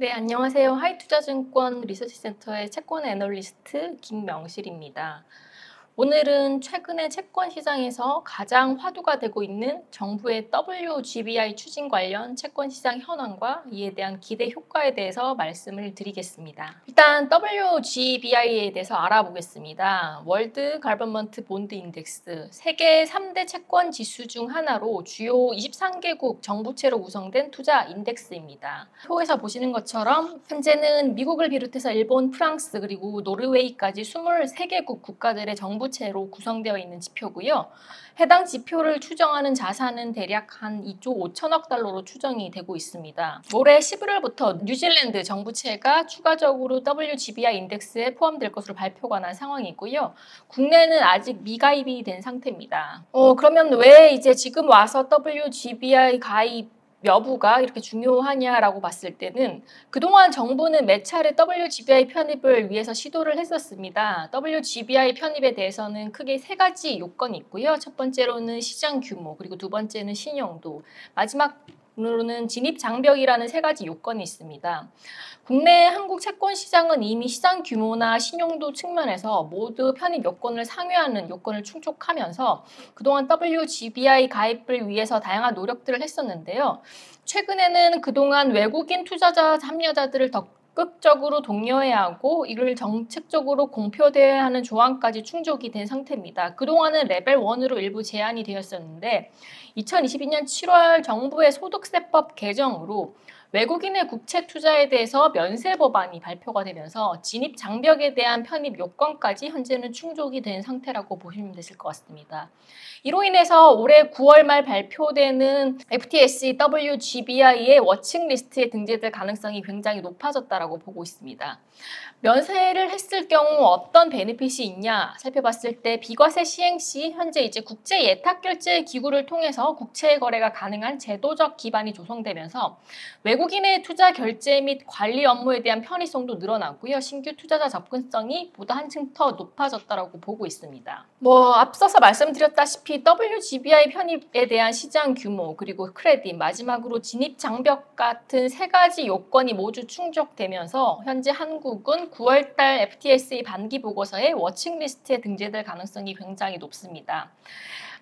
네, 안녕하세요. 하이투자증권 리서치센터의 채권 애널리스트 김명실입니다. 오늘은 최근에 채권 시장에서 가장 화두가 되고 있는 정부의 WGBI 추진 관련 채권 시장 현황과 이에 대한 기대 효과에 대해서 말씀을 드리겠습니다. 일단 WGBI에 대해서 알아보겠습니다. 월드 가버먼트 본드 인덱스, 세계 3대 채권 지수 중 하나로 주요 23개국 정부채로 구성된 투자 인덱스입니다. 표에서 보시는 것처럼 현재는 미국을 비롯해서 일본, 프랑스 그리고 노르웨이까지 23개국 국가들의 정부 채로 구성되어 있는 지표고요. 해당 지표를 추정하는 자산은 대략 한 2조 5천억 달러로 추정이 되고 있습니다. 올해 11월부터 뉴질랜드 정부채가 추가적으로 WGBI 인덱스에 포함될 것으로 발표가 난 상황이고요. 국내는 아직 미가입이 된 상태입니다. 그러면 왜 이제 지금 와서 WGBI 가입 여부가 이렇게 중요하냐라고 봤을 때는 그동안 정부는 몇 차례 WGBI 편입을 위해서 시도를 했었습니다. WGBI 편입에 대해서는 크게 세 가지 요건이 있고요. 첫 번째로는 시장 규모, 그리고 두 번째는 신용도, 마지막으로는 진입 장벽이라는 세 가지 요건이 있습니다. 국내 한국 채권 시장은 이미 시장 규모나 신용도 측면에서 모두 편입 요건을 상회하는 요건을 충족하면서 그동안 WGBI 가입을 위해서 다양한 노력들을 했었는데요. 최근에는 그동안 외국인 투자자 참여자들을 적극적으로 독려해야 하고 이를 정책적으로 공표되어야 하는 조항까지 충족이 된 상태입니다. 그동안은 레벨 1으로 일부 제한이 되었었는데 2022년 7월 정부의 소득세법 개정으로 외국인의 국채 투자에 대해서 면세 법안이 발표가 되면서 진입 장벽에 대한 편입 요건까지 현재는 충족이 된 상태라고 보시면 되실 것 같습니다. 이로 인해서 올해 9월 말 발표되는 FTSE WGBI의 워칭 리스트에 등재될 가능성이 굉장히 높아졌다라고 보고 있습니다. 면세를 했을 경우 어떤 베네핏이 있냐 살펴봤을 때 비과세 시행 시 현재 이제 국제 예탁 결제 기구를 통해서 국채 거래가 가능한 제도적 기반이 조성되면서 외국인의 투자 결제 및 관리 업무에 대한 편의성도 늘어나고요. 신규 투자자 접근성이 보다 한층 더 높아졌다라고 보고 있습니다. 앞서서 말씀드렸다시피 WGBI 편입에 대한 시장 규모 그리고 크레딧 마지막으로 진입 장벽 같은 세 가지 요건이 모두 충족되면서 현재 한국은 9월달 FTSE 반기 보고서에 워칭리스트에 등재될 가능성이 굉장히 높습니다.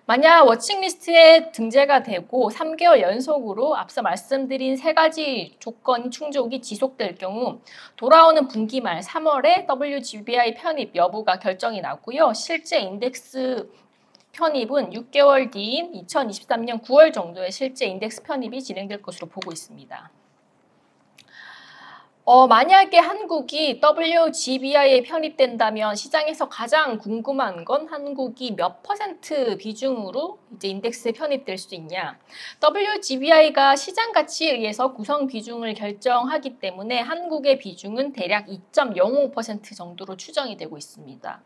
만약 워칭리스트에 등재가 되고 3개월 연속으로 앞서 말씀드린 세 가지 조건 충족이 지속될 경우 돌아오는 분기 말 3월에 WGBI 편입 여부가 결정이 나고요. 실제 인덱스 편입은 6개월 뒤인 2023년 9월 정도에 실제 인덱스 편입이 진행될 것으로 보고 있습니다. 만약에 한국이 WGBI에 편입된다면 시장에서 가장 궁금한 건 한국이 몇 % 비중으로 이제 인덱스에 편입될 수 있냐. WGBI가 시장 가치에 의해서 구성 비중을 결정하기 때문에 한국의 비중은 대략 2.05% 정도로 추정이 되고 있습니다.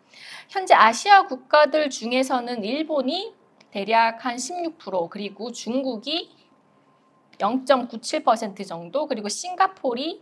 현재 아시아 국가들 중에서는 일본이 대략 한 16%, 그리고 중국이 0.97% 정도, 그리고 싱가포르이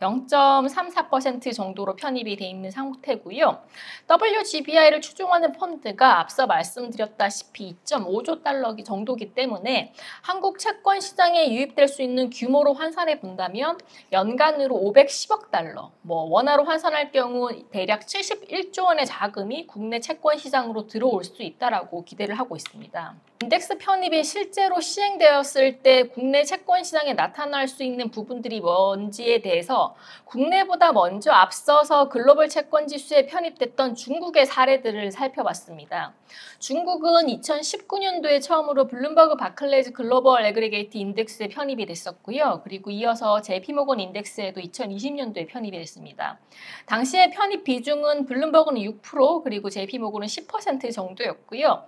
0.34% 정도로 편입이 돼 있는 상태고요. WGBI를 추종하는 펀드가 앞서 말씀드렸다시피 2.5조 달러 정도이기 때문에 한국 채권 시장에 유입될 수 있는 규모로 환산해 본다면 연간으로 510억 달러, 원화로 환산할 경우 대략 71조 원의 자금이 국내 채권 시장으로 들어올 수 있다라고 기대를 하고 있습니다. 인덱스 편입이 실제로 시행되었을 때 국내 채권 시장에 나타날 수 있는 부분들이 뭔지에 대해서 국내보다 먼저 앞서서 글로벌 채권 지수에 편입됐던 중국의 사례들을 살펴봤습니다. 중국은 2019년도에 처음으로 블룸버그 바클레이즈 글로벌 애그리게이트 인덱스에 편입이 됐었고요. 그리고 이어서 JP모건 인덱스에도 2020년도에 편입이 됐습니다. 당시의 편입 비중은 블룸버그는 6%, 그리고 JP모건은 10% 정도였고요.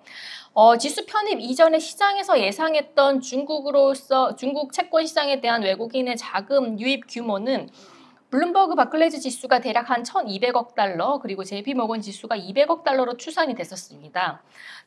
지수 편입 이전에 시장에서 예상했던 중국 채권 시장에 대한 외국인의 자금 유입 규모는 블룸버그 바클레이즈 지수가 대략 한 1,200억 달러, 그리고 JP모건 지수가 200억 달러로 추산이 됐었습니다.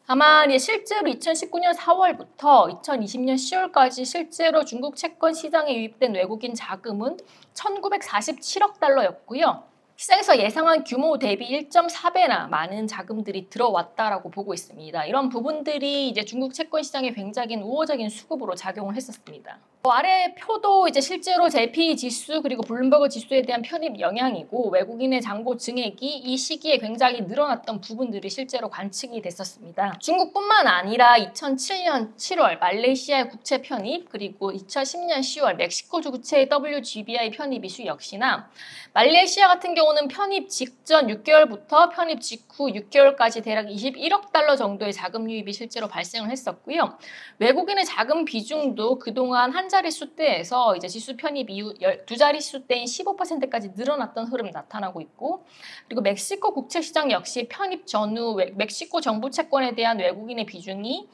다만 실제로 2019년 4월부터 2020년 10월까지 실제로 중국 채권 시장에 유입된 외국인 자금은 1,947억 달러였고요. 시장에서 예상한 규모 대비 1.4배나 많은 자금들이 들어왔다라고 보고 있습니다. 이런 부분들이 이제 중국 채권 시장에 굉장히 우호적인 수급으로 작용을 했었습니다. 아래 표도 이제 실제로 JP 지수 그리고 블룸버그 지수에 대한 편입 영향이고, 외국인의 잔고 증액이 이 시기에 굉장히 늘어났던 부분들이 실제로 관측이 됐었습니다. 중국뿐만 아니라 2007년 7월 말레이시아의 국채 편입, 그리고 2010년 10월 멕시코주 국채의 WGBI 편입 이슈 역시나 말레이시아 같은 경우는 편입 직전 6개월부터 편입 직후 6개월까지 대략 21억 달러 정도의 자금 유입이 실제로 발생을 했었고요. 외국인의 자금 비중도 그동안 한 자릿수대에서 이제 지수 편입 이후 두 자릿수대인 15%까지 늘어났던 흐름 나타나고 있고, 그리고 멕시코 국채 시장 역시 편입 전후 멕시코 정부 채권에 대한 외국인의 비중이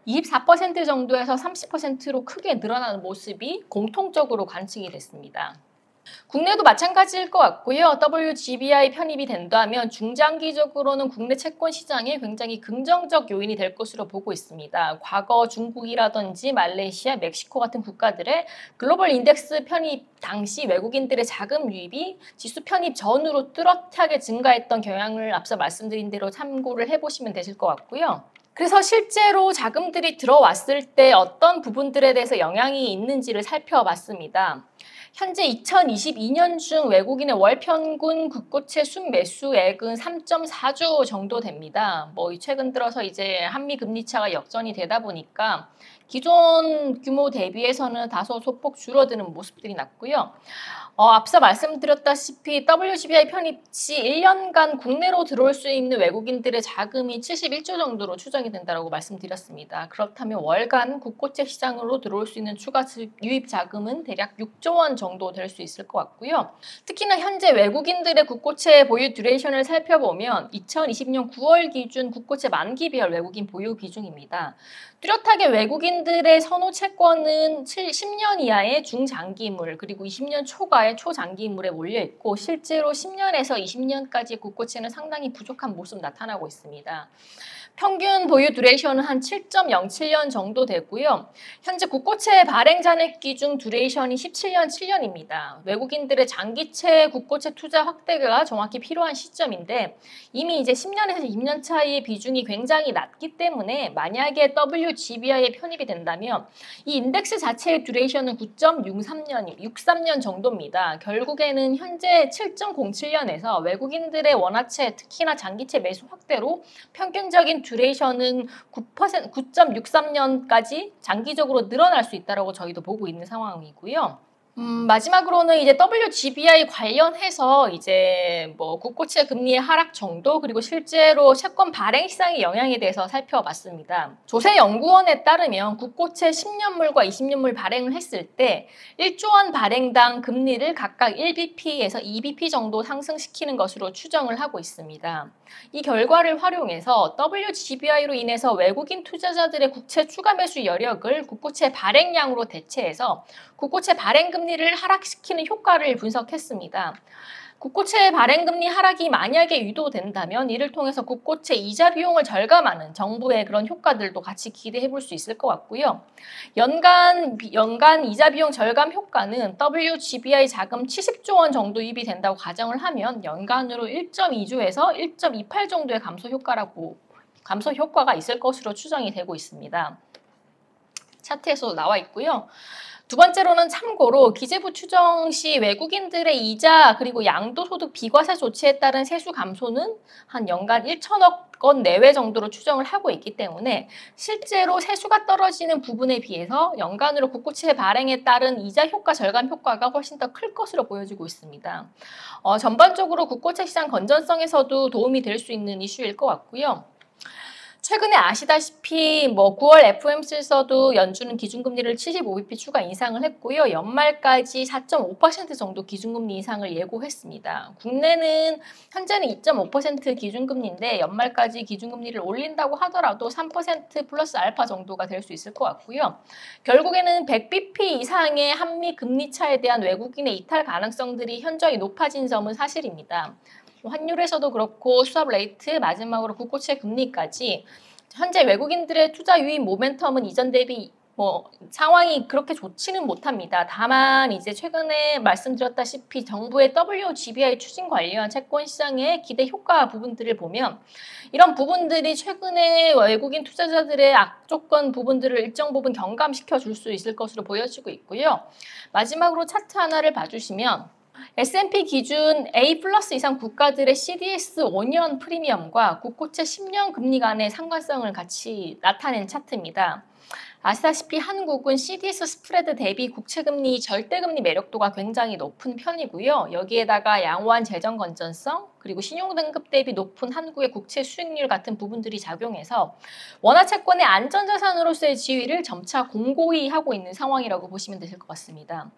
24% 정도에서 30%로 크게 늘어나는 모습이 공통적으로 관측이 됐습니다. 국내도 마찬가지일 것 같고요. WGBI 편입이 된다면 중장기적으로는 국내 채권 시장에 굉장히 긍정적 요인이 될 것으로 보고 있습니다. 과거 중국이라든지 말레이시아, 멕시코 같은 국가들의 글로벌 인덱스 편입 당시 외국인들의 자금 유입이 지수 편입 전후로 뚜렷하게 증가했던 경향을 앞서 말씀드린 대로 참고를 해보시면 되실 것 같고요. 그래서 실제로 자금들이 들어왔을 때 어떤 부분들에 대해서 영향이 있는지를 살펴봤습니다. 현재 2022년 중 외국인의 월 평균 국고채 순매수액은 3.4조 정도 됩니다. 최근 들어서 이제 한미 금리 차가 역전이 되다 보니까 기존 규모 대비해서는 다소 소폭 줄어드는 모습들이 났고요. 앞서 말씀드렸다시피 WGBI 편입 시 1년간 국내로 들어올 수 있는 외국인들의 자금이 71조 정도로 추정이 된다고 말씀드렸습니다. 그렇다면 월간 국고채 시장으로 들어올 수 있는 추가 유입 자금은 대략 6조 원 정도 될 수 있을 것 같고요. 특히나 현재 외국인들의 국고채 보유 듀레이션을 살펴보면 2020년 9월 기준 국고채 만기별 외국인 보유 비중입니다. 뚜렷하게 외국인들의 선호 채권은 10년 이하의 중장기물, 그리고 20년 초과의 초장기물에 몰려있고, 실제로 10년에서 20년까지 국고채는 상당히 부족한 모습 나타나고 있습니다. 평균 보유 듀레이션은 한 7.07년 정도 되고요. 현재 국고채 발행 잔액 기준 듀레이션이 17년, 7년입니다. 외국인들의 장기채 국고채 투자 확대가 정확히 필요한 시점인데, 이미 이제 10년에서 20년 차이의 비중이 굉장히 낮기 때문에 만약에 WGBI에 편입이 된다면 이 인덱스 자체의 듀레이션은 9.63년 정도입니다. 결국에는 현재 7.07년에서 외국인들의 원화채, 특히나 장기채 매수 확대로 평균적인 듀레이션은 9.63년까지 장기적으로 늘어날 수 있다고 저희도 보고 있는 상황이고요. 마지막으로는 이제 WGBI 관련해서 이제 국고채 금리의 하락 정도, 그리고 실제로 채권 발행 시장의 영향에 대해서 살펴봤습니다. 조세연구원에 따르면 국고채 10년물과 20년물 발행을 했을 때 1조 원 발행당 금리를 각각 1bp에서 2bp 정도 상승시키는 것으로 추정을 하고 있습니다. 이 결과를 활용해서 WGBI로 인해서 외국인 투자자들의 국채 추가 매수 여력을 국고채 발행량으로 대체해서 국고채 발행금리를 하락시키는 효과를 분석했습니다. 국고채 발행금리 하락이 만약에 유도된다면 이를 통해서 국고채 이자 비용을 절감하는 정부의 그런 효과들도 같이 기대해 볼 수 있을 것 같고요. 연간 이자 비용 절감 효과는 WGBI 자금 70조 원 정도 유입이 된다고 가정을 하면 연간으로 1.2조에서 1.28 정도의 감소 효과가 있을 것으로 추정이 되고 있습니다. 차트에서도 나와 있고요. 두 번째로는 참고로 기재부 추정 시 외국인들의 이자 그리고 양도소득 비과세 조치에 따른 세수 감소는 한 연간 1천억 원 내외 정도로 추정을 하고 있기 때문에 실제로 세수가 떨어지는 부분에 비해서 연간으로 국고채 발행에 따른 이자 효과 절감 효과가 훨씬 더 클 것으로 보여지고 있습니다. 전반적으로 국고채 시장 건전성에서도 도움이 될 수 있는 이슈일 것 같고요. 최근에 아시다시피 9월 FOMC에서도 연준은 기준금리를 75bp 추가 인상을 했고요. 연말까지 4.5% 정도 기준금리 인상을 예고했습니다. 국내는 현재는 2.5% 기준금리인데 연말까지 기준금리를 올린다고 하더라도 3% 플러스 알파 정도가 될 수 있을 것 같고요. 결국에는 100bp 이상의 한미 금리 차에 대한 외국인의 이탈 가능성들이 현저히 높아진 점은 사실입니다. 환율에서도 그렇고 수합 레이트, 마지막으로 국고채 금리까지 현재 외국인들의 투자 유입 모멘텀은 이전 대비 상황이 그렇게 좋지는 못합니다. 다만 이제 최근에 말씀드렸다시피 정부의 WGBI 추진 관련 채권 시장의 기대 효과 부분들을 보면 이런 부분들이 최근에 외국인 투자자들의 악조건 부분들을 일정 부분 경감시켜 줄 수 있을 것으로 보여지고 있고요. 마지막으로 차트 하나를 봐주시면 S&P 기준 A 플러스 이상 국가들의 CDS 5년 프리미엄과 국고채 10년 금리 간의 상관성을 같이 나타낸 차트입니다. 아시다시피 한국은 CDS 스프레드 대비 국채금리 절대금리 매력도가 굉장히 높은 편이고요. 여기에다가 양호한 재정 건전성 그리고 신용등급 대비 높은 한국의 국채 수익률 같은 부분들이 작용해서 원화채권의 안전자산으로서의 지위를 점차 공고히 하고 있는 상황이라고 보시면 되실 것 같습니다.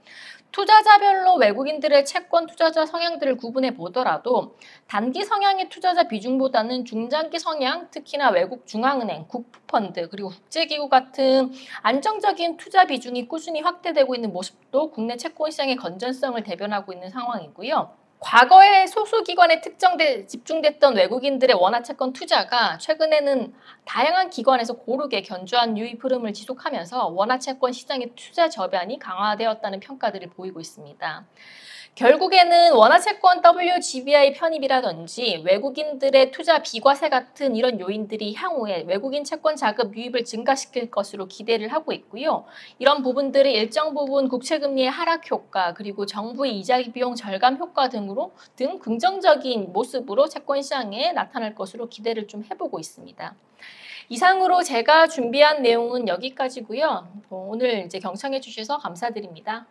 투자자별로 외국인들의 채권 투자자 성향들을 구분해 보더라도 단기 성향의 투자자 비중보다는 중장기 성향, 특히나 외국 중앙은행, 국부펀드, 그리고 국제기구 같은 안정적인 투자 비중이 꾸준히 확대되고 있는 모습도 국내 채권 시장의 건전성을 대변하고 있는 상황이고요. 과거에 소수 기관에 집중됐던 외국인들의 원화 채권 투자가 최근에는 다양한 기관에서 고르게 견조한 유입 흐름을 지속하면서 원화 채권 시장의 투자 저변이 강화되었다는 평가들을 보이고 있습니다. 결국에는 원화채권 WGBI 편입이라든지 외국인들의 투자 비과세 같은 이런 요인들이 향후에 외국인 채권 자금 유입을 증가시킬 것으로 기대를 하고 있고요. 이런 부분들이 일정 부분 국채금리의 하락 효과 그리고 정부의 이자 비용 절감 효과 등 긍정적인 모습으로 채권 시장에 나타날 것으로 기대를 좀 해보고 있습니다. 이상으로 제가 준비한 내용은 여기까지고요. 오늘 이제 경청해 주셔서 감사드립니다.